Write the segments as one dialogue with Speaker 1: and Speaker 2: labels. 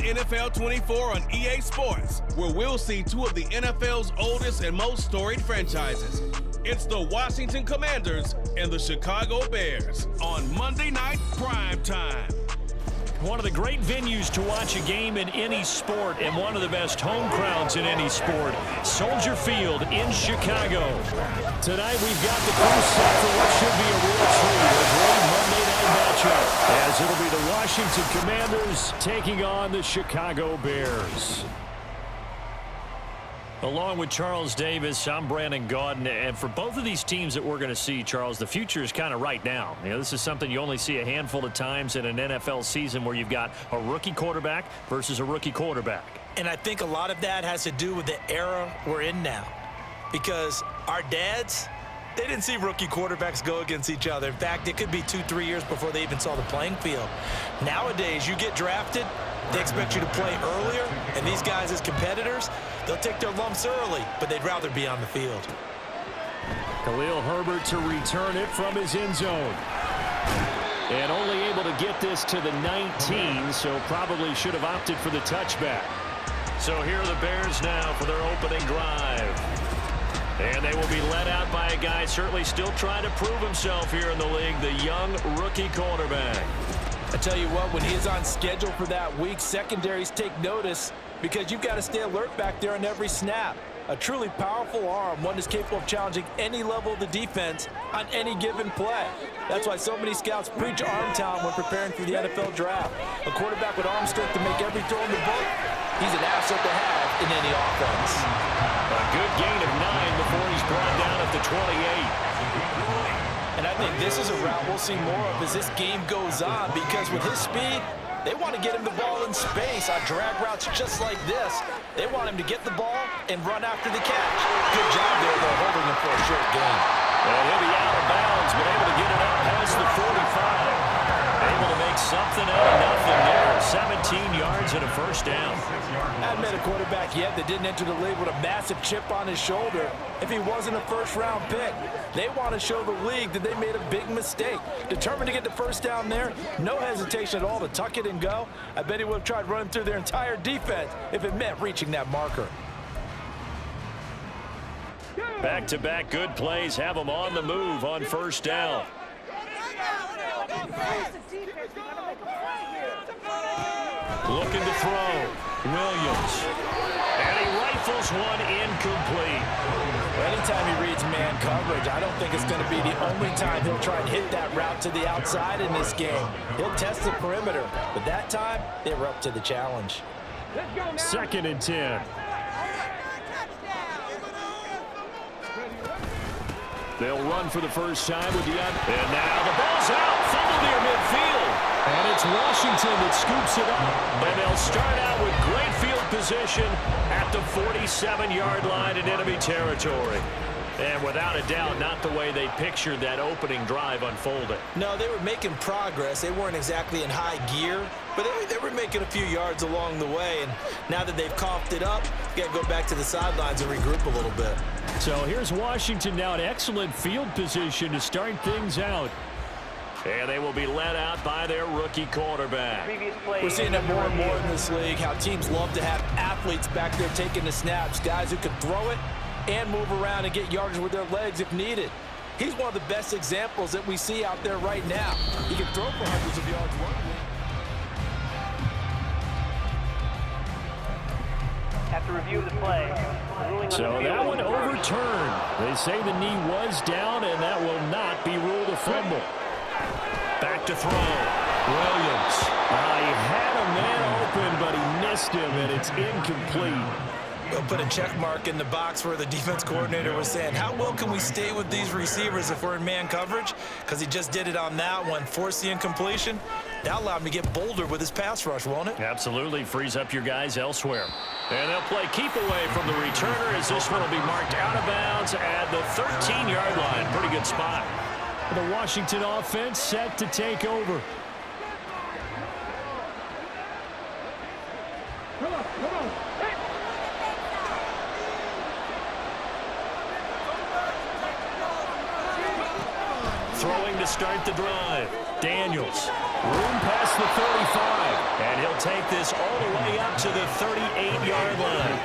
Speaker 1: NFL 24 on EA Sports, where we'll see two of the NFL's oldest and most storied franchises. It's the Washington Commanders and the Chicago Bears on Monday Night Prime Time.
Speaker 2: One of the great venues to watch a game in any sport and one of the best home crowds in any sport, Soldier Field in Chicago. Tonight we've got the crew set for what should be a real treat, a great Monday night matchup, as it'll be the Washington Commanders taking on the Chicago Bears. Along with Charles Davis, I'm Brandon Gaudin, and for both of these teams that we're going to see, Charles, the future is kind of right now. You know, this is something you only see a handful of times in an NFL season where you've got a rookie quarterback versus a rookie quarterback.
Speaker 3: And I think a lot of that has to do with the era we're in now, because our dads, they didn't see rookie quarterbacks go against each other. In fact, it could be 2-3 years before they even saw the playing field. Nowadays, you get drafted, they expect you to play earlier, and these guys as competitors, they'll take their lumps early, but they'd rather be on the field.
Speaker 2: Khalil Herbert to return it from his end zone. And only able to get this to the 19, so probably should have opted for the touchback. So here are the Bears now for their opening drive. And they will be led out by a guy certainly still trying to prove himself here in the league, the young rookie quarterback.
Speaker 3: I tell you what, when he's on schedule for that week, secondaries take notice because you've got to stay alert back there on every snap. A truly powerful arm, one that's capable of challenging any level of the defense on any given play. That's why so many scouts preach arm talent when preparing for the NFL draft. A quarterback with arm strength to make every throw in the book, he's an asset to have in any offense.
Speaker 2: A good gain of 9 before he's brought down at the 28.
Speaker 3: And I think this is a route we'll see more of as this game goes on, because with his speed, they want to get him the ball in space on drag routes just like this. They want him to get the ball and run after the catch. Good job there, though, holding him for a short gain.
Speaker 2: And he'll be out of bounds, but able to get it out past the 45. Able to make something out of nothing there. 17 yards and a first down.
Speaker 3: Hadn't met a quarterback yet that didn't enter the league with a massive chip on his shoulder if he wasn't a first-round pick. They want to show the league that they made a big mistake. Determined to get the first down there, no hesitation at all to tuck it and go. I bet he would have tried running through their entire defense if it meant reaching that marker.
Speaker 2: Back-to-back good plays have them on the move on first down. Looking to throw. Williams. And he rifles one incomplete.
Speaker 3: Anytime he reads man coverage, I don't think it's going to be the only time he'll try and hit that route to the outside in this game. He'll test the perimeter, but that time, they were up to the challenge.
Speaker 2: 2nd and 10. They'll run for the first time with the and now the ball's out. Fumble near midfield. And it's Washington that scoops it up. And they'll start out with great field position at the 47-yard line in enemy territory. And without a doubt, not the way they pictured that opening drive unfolding.
Speaker 3: No, they were making progress. They weren't exactly in high gear, but they were making a few yards along the way. And now that they've coughed it up, you got to go back to the sidelines and regroup a little bit.
Speaker 2: So here's Washington now in excellent field position to start things out. And they will be led out by their rookie quarterback.
Speaker 3: We're seeing it more and more in this league, how teams love to have athletes back there taking the snaps, guys who can throw it and move around and get yardage with their legs if needed. He's one of the best examples that we see out there right now. He can throw for hundreds of yards.
Speaker 4: After review of the play.
Speaker 2: So that one overturned. They say the knee was down, and that will not be ruled a fumble. Back to throw. Williams. He had a man open, but he missed him, and it's incomplete.
Speaker 3: We'll put a check mark in the box where the defense coordinator was saying, how well can we stay with these receivers if we're in man coverage? Because he just did it on that one, forced the incompletion. That allowed him to get bolder with his pass rush, won't it?
Speaker 2: Absolutely. Frees up your guys elsewhere. And they'll play keep away from the returner as this one will be marked out of bounds at the 13-yard line. Pretty good spot. The Washington offense set to take over.
Speaker 5: Come on.
Speaker 2: Throwing to start the drive. Daniels, room past the 35, and he'll take this all the way up to the 38-yard line.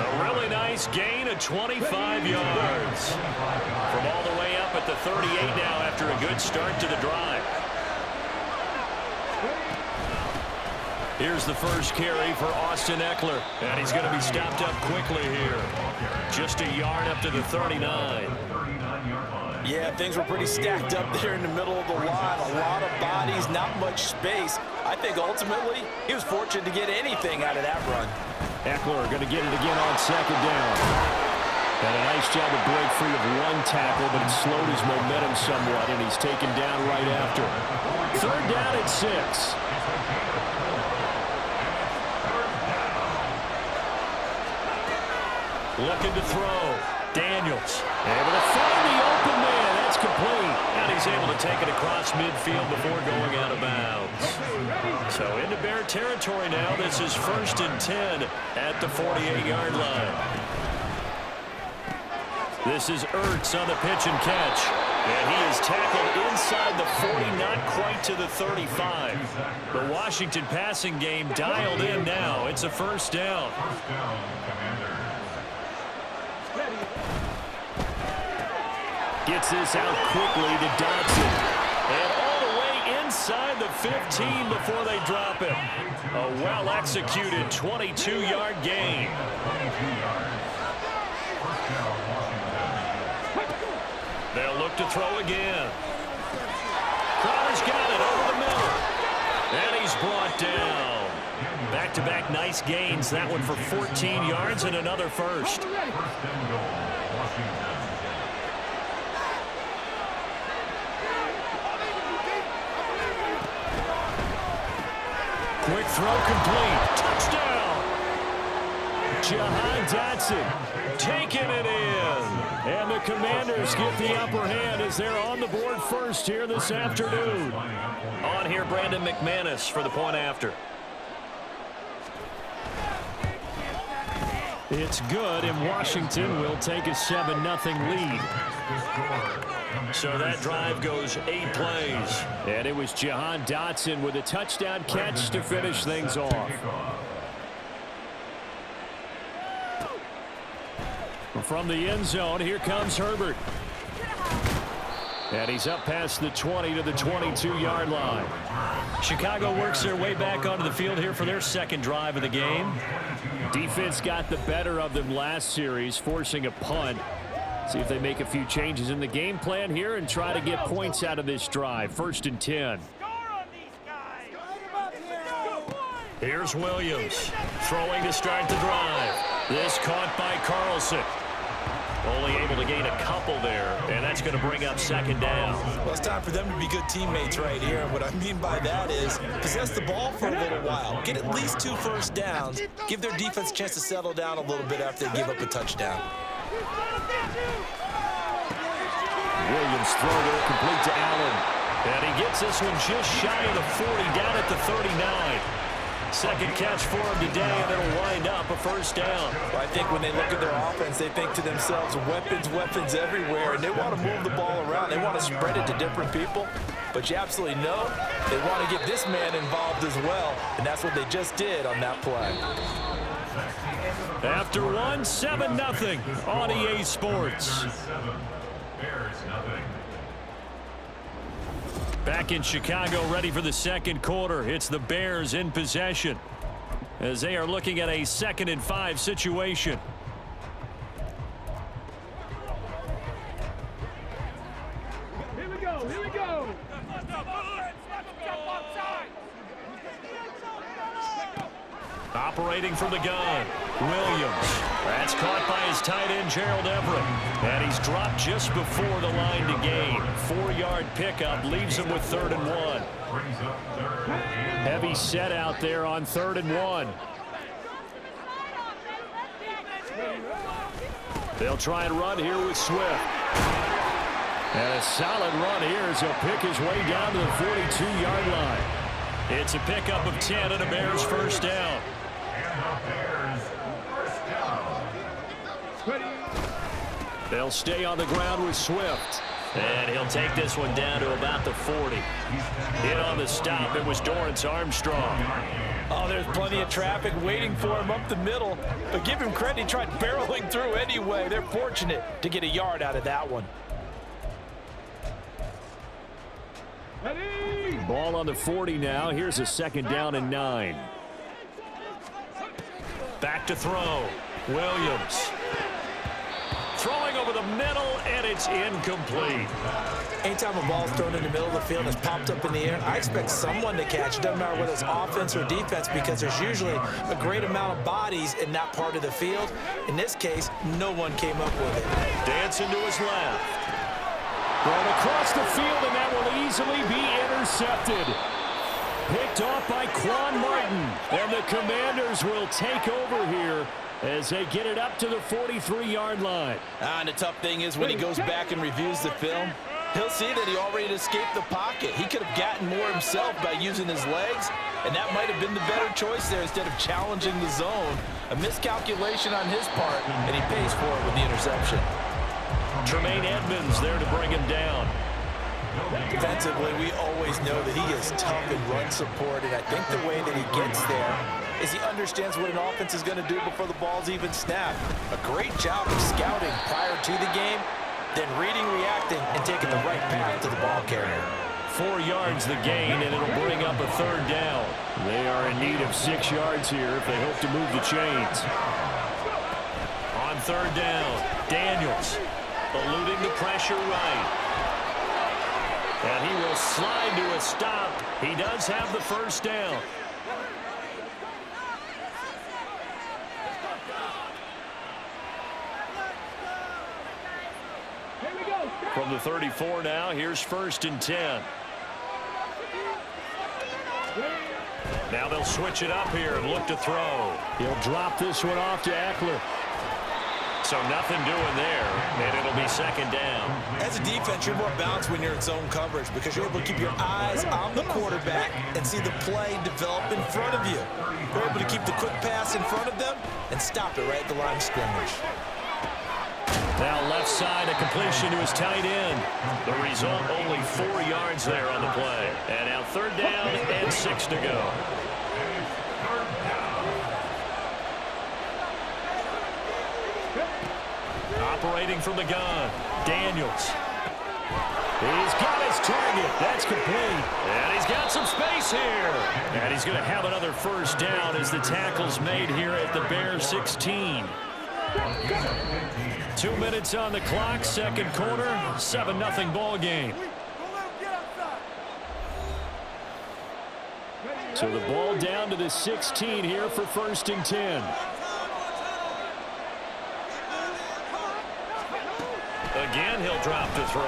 Speaker 2: A really nice gain of 25 yards. From all the way up at the 38 now after a good start to the drive. Here's the first carry for Austin Eckler, and he's going to be stopped up quickly here. Just a yard up to the 39.
Speaker 3: Yeah, things were pretty stacked up there in the middle of the line. A lot of bodies, not much space. I think ultimately he was fortunate to get anything out of that run.
Speaker 2: Eckler going to get it again on second down. And a nice job to break free of one tackle, but it slowed his momentum somewhat, and he's taken down right after. Third down at 6. Looking to throw. Daniels able to find the open man. That's complete. And he's able to take it across midfield before going out of bounds. So into Bear territory now. This is 1st and 10 at the 48-yard line. This is Ertz on the pitch and catch. And he is tackled inside the 40, not quite to the 35. The Washington passing game dialed in now. It's a first down. Gets this out quickly to Dotson. And all the way inside the 15 before they drop him. A well-executed 22-yard gain. They'll look to throw again. Crowder's got it over the middle. And he's brought down. Back-to-back nice gains. That one for 14 yards and another first. Quick throw complete. Touchdown. Jahan Dotson taking it in. And the Commanders get the upper hand as they're on the board first here this afternoon. On here, Brandon McManus for the point after. It's good, and Washington will take a 7-0 lead. So that drive goes 8 plays. And it was Jahan Dotson with a touchdown catch to finish things off. From the end zone, here comes Herbert. And he's up past the 20 to the 22-yard line. Chicago works their way back onto the field here for their second drive of the game. Defense got the better of them last series, forcing a punt. See if they make a few changes in the game plan here and try to get points out of this drive. 1st and 10. Here's Williams throwing to start the drive. This caught by Carlson. Only able to gain a couple there, and that's going to bring up 2nd down.
Speaker 3: Well, it's time for them to be good teammates right here. And what I mean by that is possess the ball for a little while. Get at least 2 first downs. Give their defense a chance to settle down a little bit after they give up a touchdown.
Speaker 2: Williams throw there complete to Allen. And he gets this one just shy of the 40, down at the 39. Second catch for him today, and it'll wind up a 1st down. Well, I think when they look at their offense, they think to themselves, weapons everywhere, and they want to move the ball around. They want to spread it to different people. But you absolutely know they want to get this man involved as well, and that's what they just did on that play. After one, 7-0 on EA Sports. Back in Chicago, ready for the second quarter. It's the Bears in possession as they are looking at a 2nd and 5 situation.
Speaker 5: Here we go. Here we go.
Speaker 2: Operating from the gun, Williams. That's caught by his tight end, Gerald Everett. And he's dropped just before the line to gain. 4-yard pickup leaves him with 3rd and 1. Heavy set out there on 3rd and 1. They'll try and run here with Swift. And a solid run here as he'll pick his way down to the 42-yard line. It's a pickup of 10 and a Bears 1st down. They'll stay on the ground with Swift. And he'll take this one down to about the 40. In on the stop, it was Dorrance Armstrong.
Speaker 3: Oh, there's plenty of traffic waiting for him up the middle. But give him credit, he tried barreling through anyway. They're fortunate to get a yard out of that one.
Speaker 2: Ball on the 40 now. Here's a 2nd down and 9. Back to throw. Williams. Throwing over the middle, and it's incomplete.
Speaker 3: Anytime a ball's thrown in the middle of the field and it's popped up in the air, I expect someone to catch it. Doesn't matter whether it's offense or defense, because there's usually a great amount of bodies in that part of the field. In this case, no one came up with it.
Speaker 2: Dancing to his left. Thrown across the field, and that will easily be intercepted. Picked off by Quan Martin. And the Commanders will take over here as they get it up to the 43-yard line.
Speaker 3: And the tough thing is when he goes back and reviews the film, he'll see that he already escaped the pocket. He could have gotten more himself by using his legs, and that might have been the better choice there instead of challenging the zone. A miscalculation on his part, and he pays for it with the interception.
Speaker 2: Tremaine Edmonds there to bring him down.
Speaker 3: Defensively, we always know that he is tough in run support, and I think the way that he gets there is he understands what an offense is going to do before the ball's even snapped. A great job of scouting prior to the game, then reading, reacting, and taking the right path to the ball carrier.
Speaker 2: 4 yards the gain, and it'll bring up a 3rd down. They are in need of 6 yards here if they hope to move the chains. On 3rd down, Daniels eluding the pressure right. And he will slide to a stop. He does have the 1st down. From the 34 now, here's 1st and 10. Now they'll switch it up here and look to throw. He'll drop this one off to Eckler. So nothing doing there, and it'll be 2nd down.
Speaker 3: As a defense, you're more balanced when you're in zone coverage because you're able to keep your eyes on the quarterback and see the play develop in front of you. You're able to keep the quick pass in front of them and stop it right at the line of scrimmage.
Speaker 2: Now left side, a completion to his tight end. The result, only 4 yards there on the play. And now 3rd down and 6 to go. Operating from the gun, Daniels. He's got his target. That's complete. And he's got some space here. And he's going to have another 1st down as the tackle's made here at the Bears 16. 2 minutes on the clock, 2nd quarter, 7-0 ball game. So the ball down to the 16 here for 1st and 10. Again, he'll drop to throw.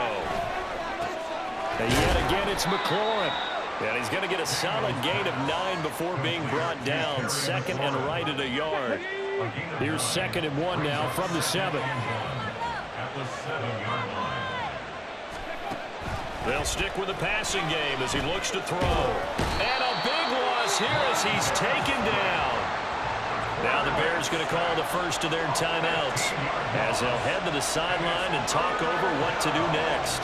Speaker 2: And yet again, it's McLaurin. And he's going to get a solid gain of 9 before being brought down. 2nd and right at a yard. Here's 2nd and 1 now from the 7. They'll stick with the passing game as he looks to throw. And a big loss here as he's taken down. Now the Bears going to call the first of their timeouts as they'll head to the sideline and talk over what to do next.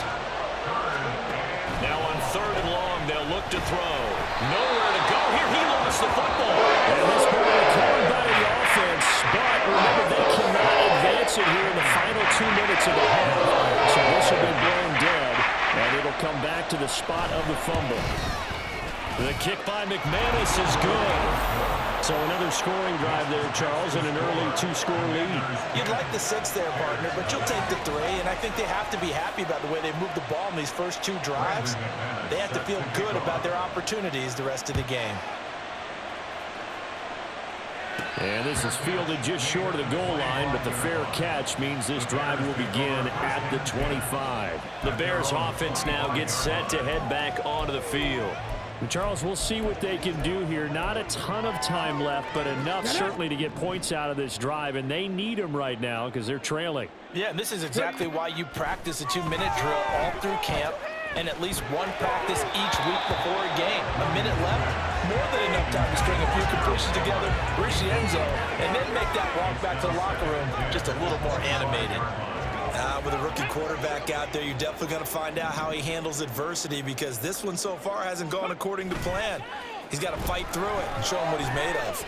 Speaker 2: Now on 3rd and long, they'll look to throw. Nowhere to go here. He lost the football. And this ball recovered by the offense, but remember they cannot advance it here in the final 2 minutes of the half. So this will be blown dead, and it'll come back to the spot of the fumble. The kick by McManus is good. So another scoring drive there, Charles, and an early 2-score lead.
Speaker 3: You'd like the 6 there, partner, but you'll take the 3, and I think they have to be happy about the way they moved the ball in these first 2 drives. They have to feel good about their opportunities the rest of the game.
Speaker 2: And this is fielded just short of the goal line, but the fair catch means this drive will begin at the 25. The Bears offense now gets set to head back onto the field. Charles, we'll see what they can do here. Not a ton of time left, but enough certainly to get points out of this drive, and they need them right now because they're trailing.
Speaker 3: Yeah, and this is exactly why you practice a 2-minute drill all through camp and at least 1 practice each week before a game. A minute left, more than enough time to string a few completions together, reach the end zone, and then make that walk back to the locker room just a little more animated. with a rookie quarterback out there. You're definitely going to find out how he handles adversity because this one so far hasn't gone according to plan. He's got to fight through it and show him what he's made of.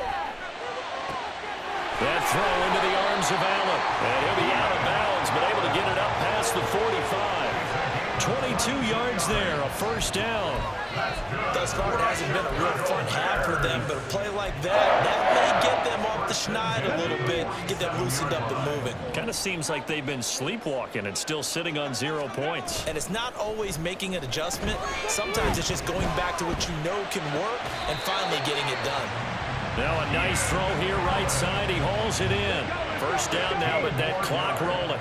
Speaker 2: That throw into the arms of Allen. And he'll be out of bounds, but able to get it up past the 45. 22 yards there, a first down.
Speaker 3: Thus far, it hasn't been a real fun half for them, but a play like that may get them off the schneid a little bit, get them loosened up and moving.
Speaker 2: Kind of seems like they've been sleepwalking and still sitting on 0 points.
Speaker 3: And it's not always making an adjustment. Sometimes it's just going back to what you know can work and finally getting it done.
Speaker 2: Now a nice throw here right side. He hauls it in. First down now, but that clock rolling.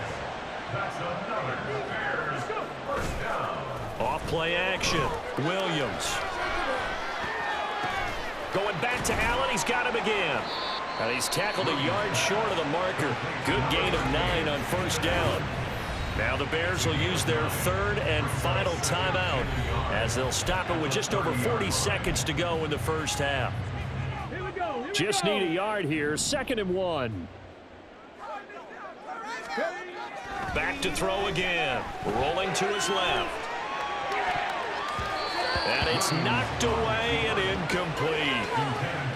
Speaker 2: Off play action. Williams. Going back to Allen. He's got him again. And he's tackled a yard short of the marker. Good gain of 9 on first down. Now the Bears will use their third and final timeout as they'll stop it with just over 40 seconds to go in the first half. Just need a yard here. 2nd and 1. Back to throw again. Rolling to his left. And it's knocked away and incomplete.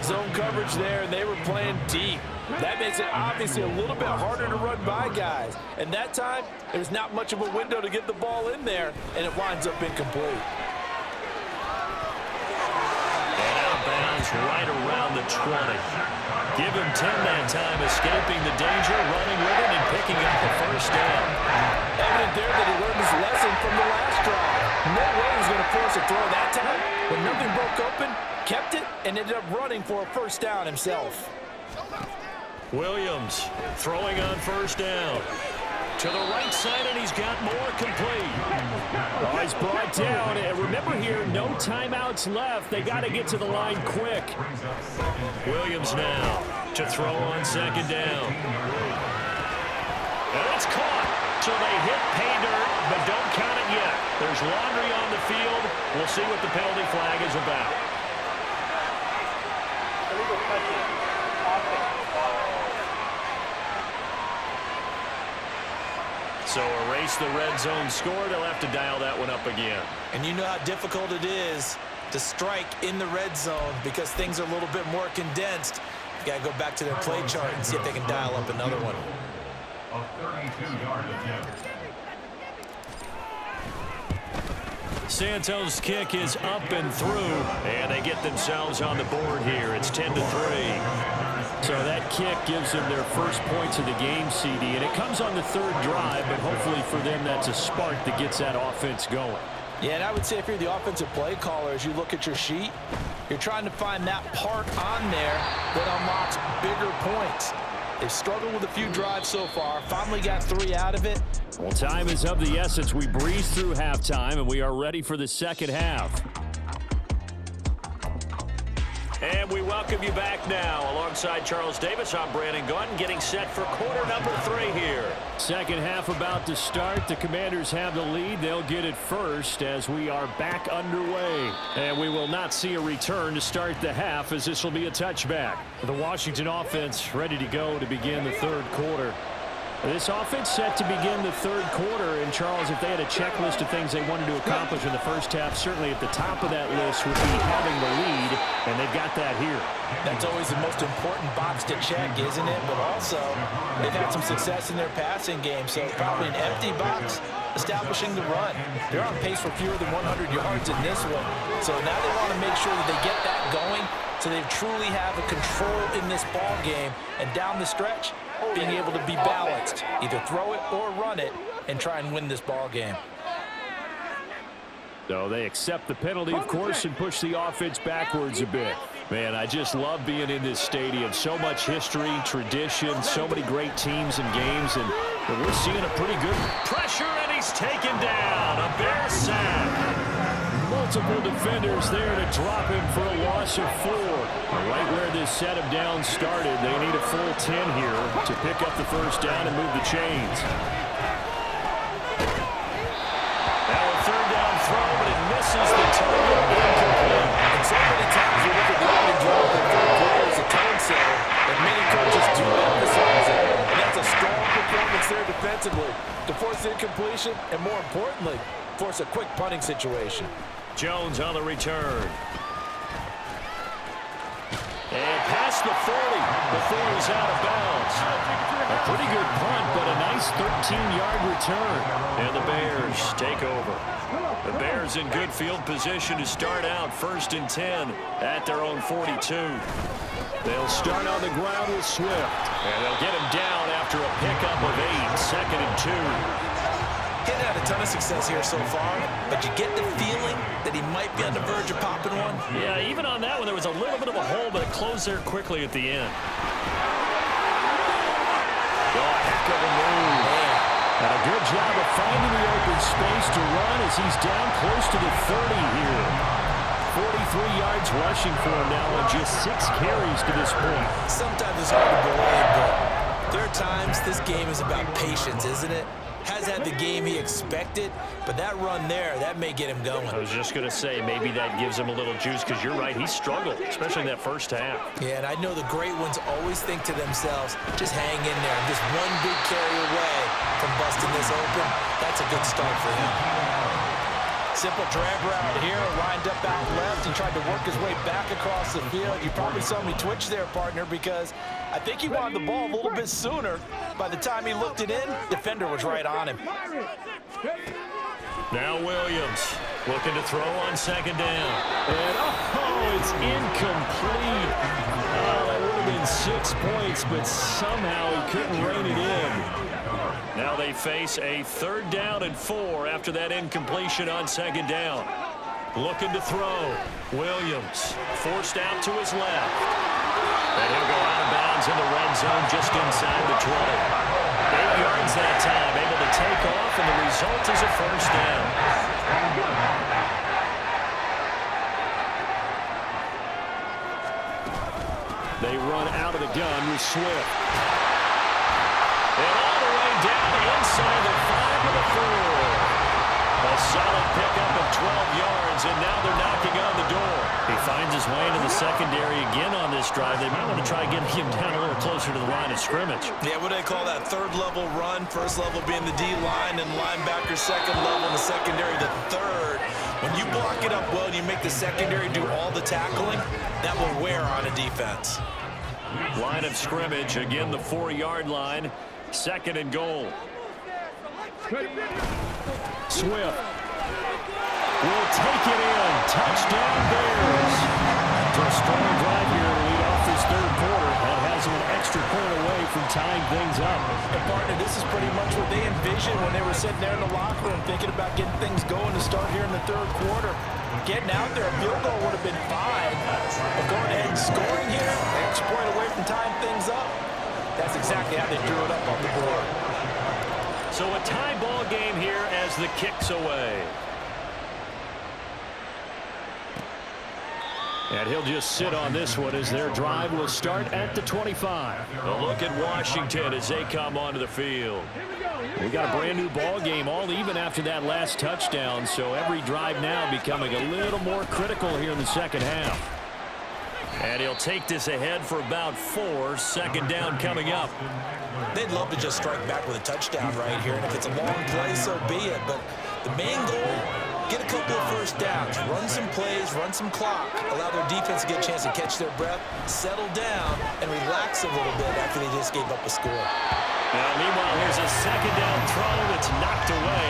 Speaker 3: Zone coverage there, and they were playing deep. That makes it obviously a little bit harder to run by guys. And that time, there's not much of a window to get the ball in there, and it winds up incomplete.
Speaker 2: Right around the 20. Give him 10 that time, escaping the danger, running with it, and picking up the first down.
Speaker 3: Evident there that he learned his lesson from the last drive. No way he was going to force a throw that time. When nothing broke open, kept it, and ended up running for a first down himself.
Speaker 2: Williams throwing on first down. To the right side, and he's got more complete. Oh, he's brought down. And remember here, no timeouts left. They got to get to the line quick. Williams now to throw on second down. And it's caught. So they hit pay dirt, but don't count it yet. There's laundry on the field. We'll see what the penalty flag is about.
Speaker 4: Illegal touching. Offense.
Speaker 2: So erase the red zone score. They'll have to dial that one up again.
Speaker 3: And you know how difficult it is to strike in the red zone because things are a little bit more condensed. You got to go back to their play chart and see if they can dial up another one.
Speaker 6: A 32-yard attempt.
Speaker 2: Santos' kick is up and through, and they get themselves on the board here. It's 10-3. So that kick gives them their first points of the game, CD, and it comes on the third drive, but hopefully for them that's a spark that gets that offense going.
Speaker 3: Yeah, and I would say if you're the offensive play caller, as you look at your sheet, you're trying to find that part on there that unlocks bigger points. They've struggled with a few drives so far, finally got 3 out of it.
Speaker 2: Well, time is of the essence. We breeze through halftime, and we are ready for the second half. And we welcome you back now. Alongside Charles Davis, I'm Brandon Gunn, getting set for quarter number 3 here. Second half about to start. The Commanders have the lead. They'll get it first as we are back underway. And we will not see a return to start the half as this will be a touchback. The Washington offense ready to go to begin the third quarter. This offense set to begin the third quarter, and Charles, if they had a checklist of things they wanted to accomplish in the first half, certainly at the top of that list would be having the lead, and they've got that here.
Speaker 3: That's always the most important box to check, isn't it? But also, they've had some success in their passing game, so probably an empty box, establishing the run. They're on pace for fewer than 100 yards in this one, so now they want to make sure that they get that going so they truly have a control in this ball game, and down the stretch, being able to be balanced, either throw it or run it, and try and win this ball game.
Speaker 2: So they accept the penalty, of course, and push the offense backwards a bit. Man, I just love being in this stadium. So much history, tradition, so many great teams and games, and we're seeing a pretty good pressure, and he's taken down. A Bears sack. Multiple defenders there to drop him for a loss of 4. Right where this set of downs started, they need a full 10 here to pick up the first down and move the chains. Now a third down throw, but it misses the target. Incomplete.
Speaker 3: And so many times you look at the opening drive of the third quarter as a tone setter, and many coaches do emphasize it. And that's a strong performance there defensively to force the completion, and more importantly, force a quick punting situation.
Speaker 2: Jones on the return. And past the 40 before he's out of bounds. A pretty good punt, but a nice 13-yard return. And the Bears take over. The Bears in good field position to start out 1st and 10 at their own 42. They'll start on the ground with Swift. And they'll get him down after a pickup of 8, 2nd and 2.
Speaker 3: He's had a ton of success here so far, but you get the feeling that he might be on the verge of popping one.
Speaker 2: Yeah, even on that one, there was a little bit of a hole, but it closed there quickly at the end. Oh, heck of a move. And a good job of finding the open space to run as he's down close to the 30 here. 43 yards rushing for him now on just 6 carries to this point.
Speaker 3: Sometimes it's hard to believe, but there are times this game is about patience, isn't it? Has had the game he expected, but that run there, that may get him going.
Speaker 2: I was just going to say, maybe that gives him a little juice, because you're right, he struggled, especially in that first half.
Speaker 3: Yeah, and I know the great ones always think to themselves, just hang in there. Just one big carry away from busting this open. That's a good start for him. Simple drag route here, lined up out left and tried to work his way back across the field. You probably saw me twitch there, partner, because I think he wanted the ball a little bit sooner. By the time he looked it in, defender was right on him.
Speaker 2: Now Williams looking to throw on 2nd down. And it's incomplete. Oh, that would have been 6 points, but somehow he couldn't rein it in. Now they face a 3rd down and 4 after that incompletion on 2nd down. Looking to throw. Williams forced out to his left. And he'll go out of bounds in the red zone just inside the 20. 8 yards that time, able to take off, and the result is a 1st down. They run out of the gun with Swift. And all the way down inside the 5 to the 4. A solid pickup of 12 yards, and now they're knocking on the door. He finds his way into the secondary again on this drive. They might want to try getting him down a little closer to the line of scrimmage.
Speaker 3: Yeah, what do they call that? 3rd level run. 1st level being the D-line, and linebacker 2nd level, and the secondary the 3rd. When you block it up well and you make the secondary do all the tackling, that will wear on a defense.
Speaker 2: Line of scrimmage, again the 4-yard line. 2nd and goal. Swift will take it in. Touchdown Bears. To a strong drive here to lead off this 3rd quarter. That has him an extra point away from tying things up.
Speaker 3: And partner, this is pretty much what they envisioned when they were sitting there in the locker room thinking about getting things going to start here in the 3rd quarter. Getting out there, a field goal would have been fine. But going ahead and scoring here, an extra point away from tying things up. That's exactly how they drew it up on the board.
Speaker 2: So a tie ball game here as the kick's away. And he'll just sit on this one as their drive will start at the 25. A look at Washington as they come onto the field. We got a brand new ball game, all even after that last touchdown, so every drive now becoming a little more critical here in the 2nd half. And he'll take this ahead for about 4. 2nd down coming up.
Speaker 3: They'd love to just strike back with a touchdown right here, and if it's a long play, so be it. But the main goal, get a couple of 1st downs, run some plays, run some clock, allow their defense to get a chance to catch their breath, settle down, and relax a little bit after they just gave up a score.
Speaker 2: Now, meanwhile, here's a 2nd down throw that's knocked away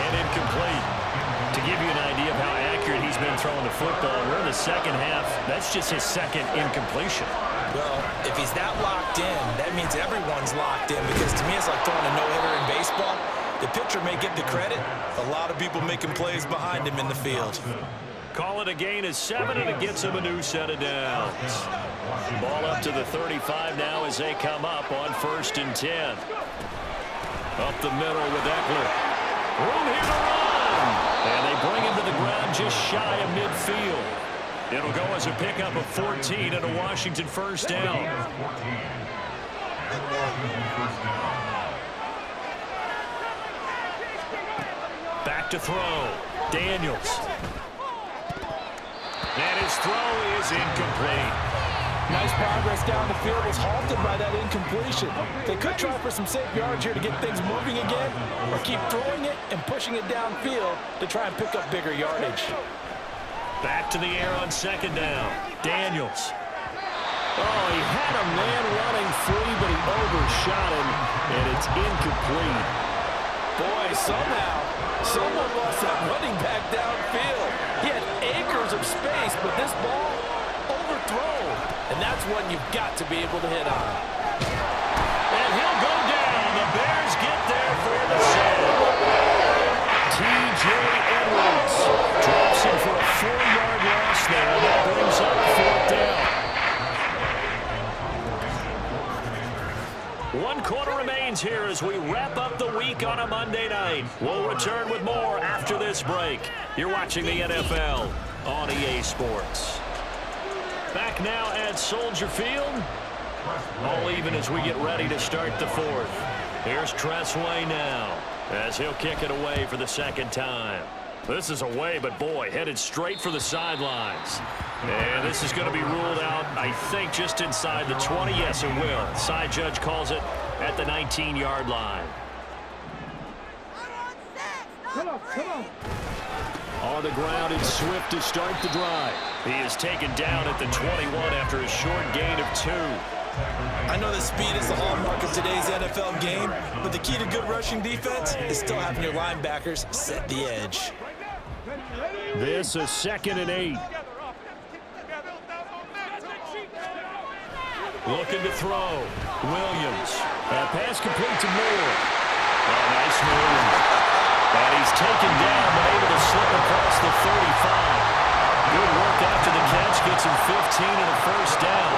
Speaker 2: and incomplete. To give you an idea of how accurate he's been throwing the football, we're in the 2nd half. That's just his 2nd incompletion.
Speaker 3: Well, if he's that locked in, that means everyone's locked in, because to me it's like throwing a no-hitter in baseball. The pitcher may get the credit. A lot of people making plays behind him in the field.
Speaker 2: Call it a gain of 7, and it gets him a new set of downs. Ball up to the 35 now as they come up on 1st and 10. Up the middle with Eckler. Room here to run. And they bring him to the ground just shy of midfield. It'll go as a pickup of 14 and a Washington 1st down. Back to throw. Daniels. And his throw is incomplete.
Speaker 3: Nice progress down the field was halted by that incompletion. They could try for some safe yards here to get things moving again, or keep throwing it and pushing it downfield to try and pick up bigger yardage.
Speaker 2: Back to the air on second down. Daniels. Oh, he had a man running free, but he overshot him, and it's incomplete.
Speaker 3: Boy, somehow, someone lost that running back downfield. He had acres of space, but this ball overthrown. And that's one you've got to be able to hit on.
Speaker 2: And he'll go down. The Bears get there for the save. T.J. Edwards drops him for a 4-yard loss there. That brings up 4th down. 1 quarter remains here as we wrap up the week on a Monday night. We'll return with more after this break. You're watching the NFL on EA Sports. Back now at Soldier Field. All even as we get ready to start the 4th. Here's Tressway now as he'll kick it away for the 2nd time. This is away, but boy, headed straight for the sidelines. And this is going to be ruled out, I think, just inside the 20. Yes, it will. Side judge calls it at the 19-yard line.
Speaker 5: Come on, come on.
Speaker 2: On the ground, it's Swift to start the drive. He is taken down at the 21 after a short gain of 2.
Speaker 3: I know that speed is the hallmark of today's NFL game, but the key to good rushing defense is still having your linebackers set the edge.
Speaker 2: This is 2nd and 8. Looking to throw. Williams. That pass complete to Moore. Oh, nice move. And he's taken down, but able to slip across the 35. Good work after the catch. Gets him 15 and a 1st down.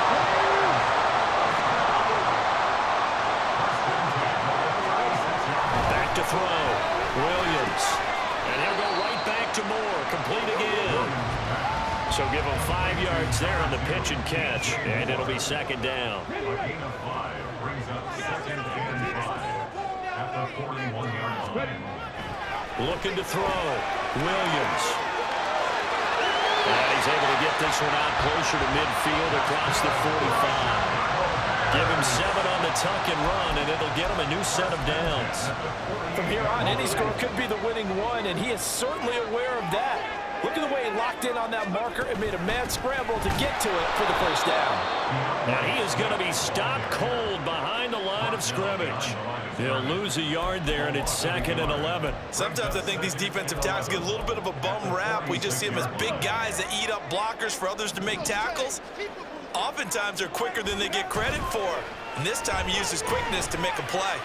Speaker 2: Back to throw. Williams. And he'll go right back to Moore. Complete again. So give him 5 yards there on the pitch and catch. And it'll be 2nd down.
Speaker 6: A gain of 5 brings up 2nd and 5 at the 41-yard line.
Speaker 2: Looking to throw. Williams. And he's able to get this one out closer to midfield across the 45. Give him 7 on the tuck and run, and it'll get him a new set of downs.
Speaker 3: From here on, any score could be the winning one, and he is certainly aware of that. Look at the way he locked in on that marker and made a mad scramble to get to it for the 1st down.
Speaker 2: And he is going to be stopped cold behind the line of scrimmage. He'll lose a yard there, and it's 2nd and 11.
Speaker 3: Sometimes I think these defensive tackles get a little bit of a bum rap. We just see them as big guys that eat up blockers for others to make tackles. Oftentimes they're quicker than they get credit for. And this time he used his quickness to make a play.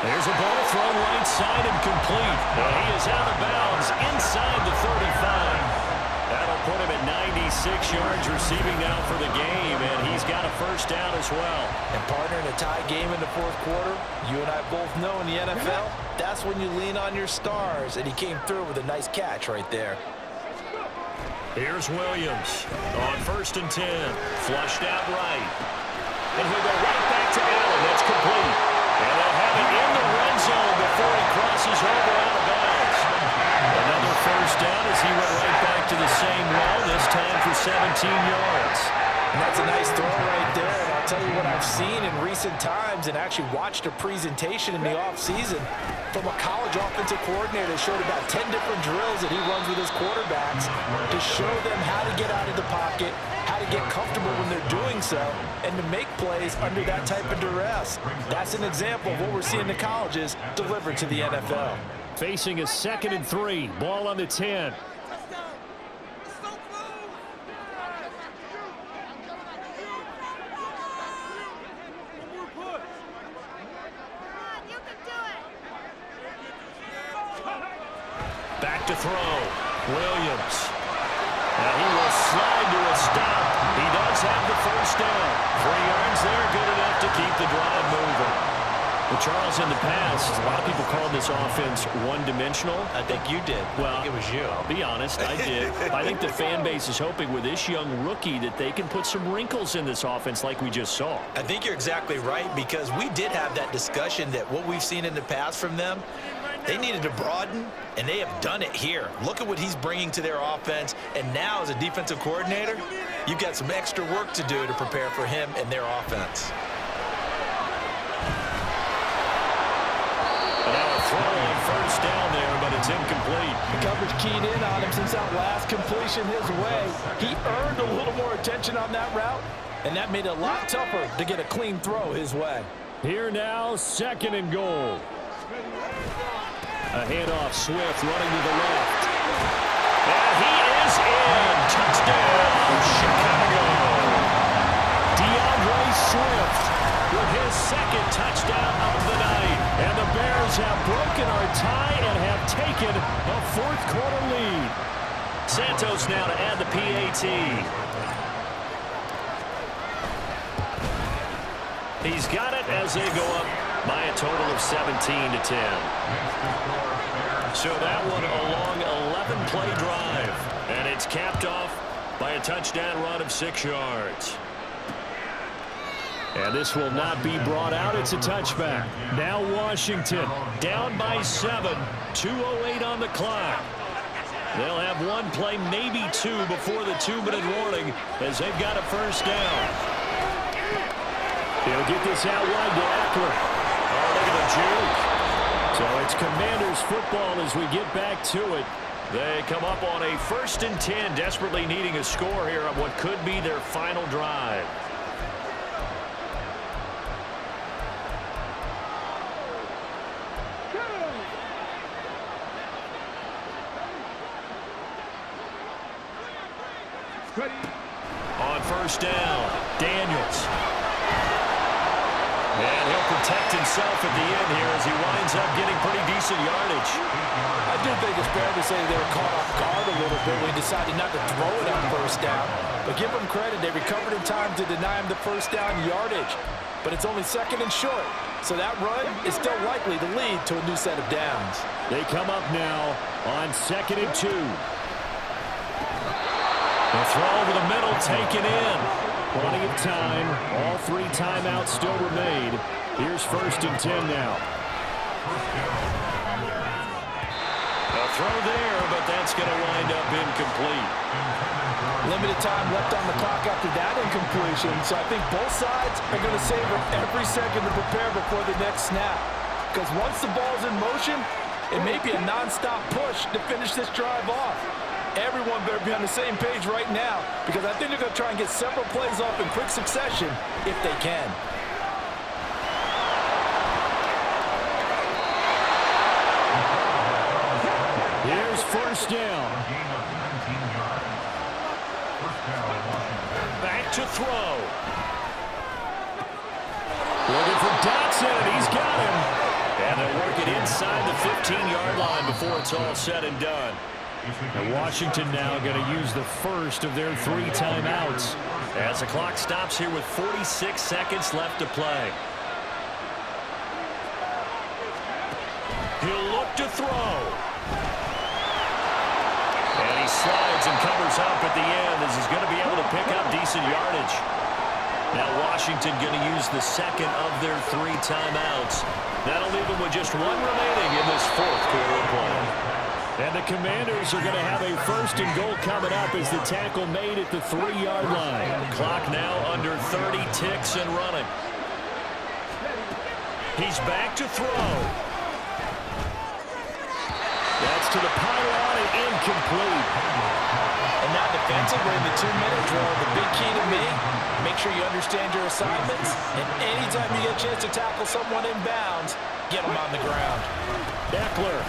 Speaker 2: There's a ball thrown right side and complete. And he is out of bounds inside the 35. That'll put him at 96 yards receiving now for the game, and he's got a 1st down as well.
Speaker 3: And partner, in a tie game in the 4th quarter, you and I both know in the NFL, that's when you lean on your stars, and he came through with a nice catch right there.
Speaker 2: Here's Williams on 1st and 10. Flushed out right. And he'll go right back to Allen. That's complete. And they'll have it in the red zone before he crosses over out of bounds. Another 1st down as he went right back to the same well, this time for 17 yards.
Speaker 3: And that's a nice throw right there. And I'll tell you what I've seen in recent times and actually watched a presentation in the offseason from a college offensive coordinator that showed about 10 different drills that he runs with his quarterbacks to show them how to get out of the pocket, how to get comfortable when they're doing so, and to make plays under that type of duress. That's an example of what we're seeing in the colleges delivered to the NFL.
Speaker 2: Facing a 2nd and 3. Ball on the 10. Back to throw. Williams. Now he will slide to a stop. He does have the 1st down. 3 yards there, good enough to keep the drive moving. Well, Charles, in the past, a lot of people called this offense one-dimensional.
Speaker 3: I think you did.
Speaker 2: Well,
Speaker 3: I think it was you.
Speaker 2: I'll be honest, I did. I think the fan base is hoping with this young rookie that they can put some wrinkles in this offense like we just saw.
Speaker 3: I think you're exactly right, because we did have that discussion that what we've seen in the past from them, They needed to broaden, and they have done it here. Look at what he's bringing to their offense. And now, as a defensive coordinator, you've got some extra work to do to prepare for him and their offense.
Speaker 2: And now a throw on first down there, but it's incomplete.
Speaker 3: The coverage keyed in on him since that last completion his way. He earned a little more attention on that route, and that made it a lot tougher to get a clean throw his way.
Speaker 2: Here now, 2nd and goal. A handoff, Swift running to the left. And he is in. Touchdown, Chicago. DeAndre Swift with his 2nd touchdown of the night. And the Bears have broken our tie and have taken a 4th quarter lead. Santos now to add the PAT. He's got it as they go up by a total of 17-10. So that one a long 11-play drive. And it's capped off by a touchdown run of 6 yards. And this will not be brought out. It's a touchback. Now Washington down by 7. 2:08 on the clock. They'll have one play, maybe two, before the 2-minute warning as they've got a first down. He'll get this out wide to Eckler. Oh, look at the juke. So it's Commanders football as we get back to it. They come up on a 1st and 10, desperately needing a score here on what could be their final drive. On first down, Daniels. And he'll protect himself at the end here as he winds up getting pretty decent yardage.
Speaker 3: I do think it's fair to say they were caught off guard a little bit when he decided not to throw it on first down. But give them credit, they recovered in time to deny him the first down yardage. But it's only 2nd and short, so that run is still likely to lead to a new set of downs.
Speaker 2: They come up now on 2nd and 2. The throw over the middle taken in. Plenty of time. All 3 timeouts still remain. Here's 1st and 10 now. A throw there, but that's going to wind up incomplete.
Speaker 3: Limited time left on the clock after that incompletion, so I think both sides are going to savor every second to prepare before the next snap. Because once the ball's in motion, it may be a non-stop push to finish this drive off. Everyone better be on the same page right now because I think they're going to try and get several plays off in quick succession if they can.
Speaker 2: Here's first down. Back to throw. Looking for Dotson, and he's got him. And they'll work it inside the 15-yard line before it's all said and done. And Washington now going to use the first of their 3 timeouts as the clock stops here with 46 seconds left to play. He'll look to throw. And he slides and covers up at the end as he's going to be able to pick up decent yardage. Now Washington going to use the 2nd of their 3 timeouts. That'll leave them with just 1 remaining in this 4th quarter of play. And the Commanders are going to have a 1st and goal coming up as the tackle made at the 3-yard line. The clock now under 30 ticks and running. He's back to throw. That's to the pylon and incomplete.
Speaker 3: And now defensively in the 2-minute drill, the big key to me, make sure you understand your assignments. And anytime you get a chance to tackle someone in bounds, get them on the ground.
Speaker 2: Eckler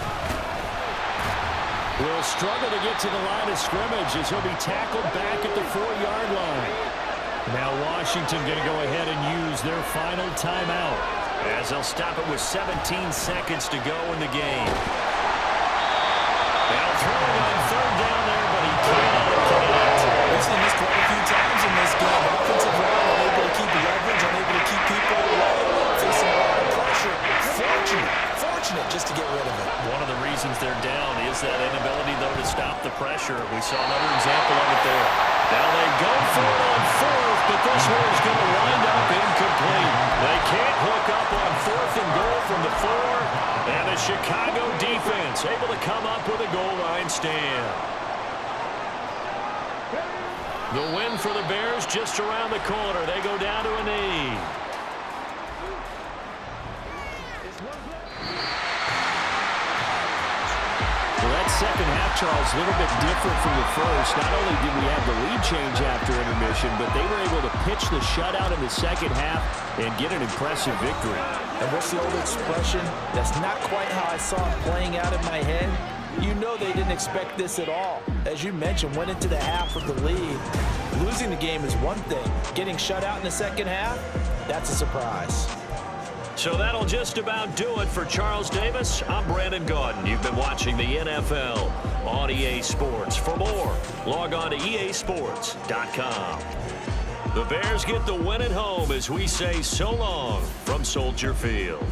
Speaker 2: will struggle to get to the line of scrimmage as he'll be tackled back at the 4-yard line. Now Washington going to go ahead and use their final timeout as they'll stop it with 17 seconds to go in the game. Now throwing on 3rd down there, but he cannot connect.
Speaker 3: We've seen this quite a few times in this game. Offensive line unable to keep leverage, unable to keep people away, facing a lot of pressure. Fortunate just to get rid of it.
Speaker 2: One of the reasons they're down is that inability, though, to stop the pressure. We saw another example of it there. Now they go for it on 4th, but this one is going to wind up incomplete. They can't hook up on 4th and goal from the 4. And the Chicago defense able to come up with a goal line stand. The win for the Bears just around the corner. They go down to a knee. Well, that second half, Charles, a little bit different from the first. Not only did we have the lead change after intermission, but they were able to pitch the shutout in the second half and get an impressive victory.
Speaker 3: And what's the old expression? That's not quite how I saw it playing out in my head. You know they didn't expect this at all. As you mentioned, went into the half with the lead. Losing the game is one thing. Getting shut out in the second half, that's a surprise.
Speaker 2: So that'll just about do it for Charles Davis. I'm Brandon Gaudin. You've been watching the NFL on EA Sports. For more, log on to easports.com. The Bears get the win at home as we say so long from Soldier Field.